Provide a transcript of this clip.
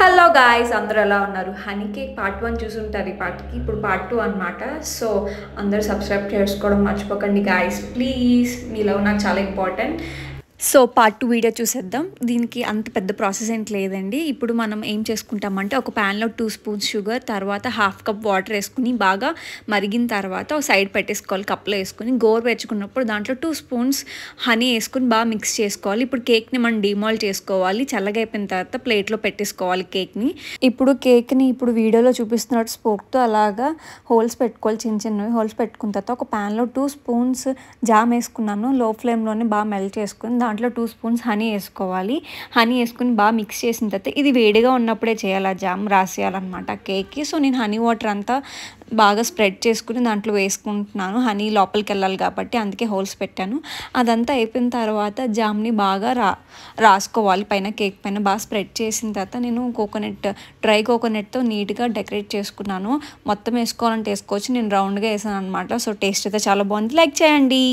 Hello guys, అందరూ ఎలా ఉన్నారు? హనీ కేక్ పార్ట్ 1 చూసుంటారు. ఈ పార్ట్కి ఇప్పుడు పార్ట్ 2 అనమాట. సో అందరూ సబ్స్క్రైబ్ చేసుకోవడం మర్చిపోకండి గాయ్స్, ప్లీజ్. మీ లవ్ నాకు చాలా ఇంపార్టెంట్. సో పార్ట్ 2 వీడియో చూసేద్దాం. దీనికి అంత పెద్ద ప్రాసెస్ ఏంటి లేదండి. ఇప్పుడు మనం ఏం చేసుకుంటామంటే ఒక ప్యాన్లో 2 స్పూన్స్ షుగర్, తర్వాత హాఫ్ కప్ వాటర్ వేసుకుని బాగా మరిగిన తర్వాత ఒక సైడ్ పెట్టేసుకోవాలి. కప్లో వేసుకుని గోరు పెంచుకున్నప్పుడు దాంట్లో 2 స్పూన్స్ హనీ వేసుకుని బాగా మిక్స్ చేసుకోవాలి. ఇప్పుడు కేక్ని మనం డిమాల్ట్ చేసుకోవాలి. చల్లగా అయిపోయిన తర్వాత ప్లేట్లో పెట్టేసుకోవాలి కేక్ని. ఇప్పుడు కేక్ని ఇప్పుడు వీడియోలో చూపిస్తున్నట్టు స్పోక్తో అలాగా హోల్స్ పెట్టుకోవాలి. చిన్న చిన్నవి హోల్స్ పెట్టుకున్న తర్వాత ఒక ప్యాన్లో 2 స్పూన్స్ జామ్ వేసుకున్నాను. లో ఫ్లేమ్లోనే బాగా మెల్ట్ చేసుకుని దాంట్లో 2 స్పూన్స్ హనీ వేసుకోవాలి. హనీ వేసుకుని బాగా మిక్స్ చేసిన తర్వాత ఇది వేడిగా ఉన్నప్పుడే చేయాలి. ఆ జామ్ రాసేయాలన్నమాట కేక్కి. సో నేను హనీ వాటర్ అంతా బాగా స్ప్రెడ్ చేసుకుని దాంట్లో వేసుకుంటున్నాను. హనీ లోపలికి వెళ్ళాలి కాబట్టి అందుకే హోల్స్ పెట్టాను. అదంతా అయిపోయిన తర్వాత జామ్ని బాగా రాసుకోవాలి పైన, కేక్ పైన బాగా స్ప్రెడ్ చేసిన తర్వాత నేను డ్రై కోకోనట్తో నీట్గా డెకరేట్ చేసుకున్నాను. మొత్తం వేసుకోవాలంటే వేసుకోవచ్చు, నేను రౌండ్గా వేసాను అనమాట. సో టేస్ట్ అయితే చాలా బాగుంది. లైక్ చేయండి.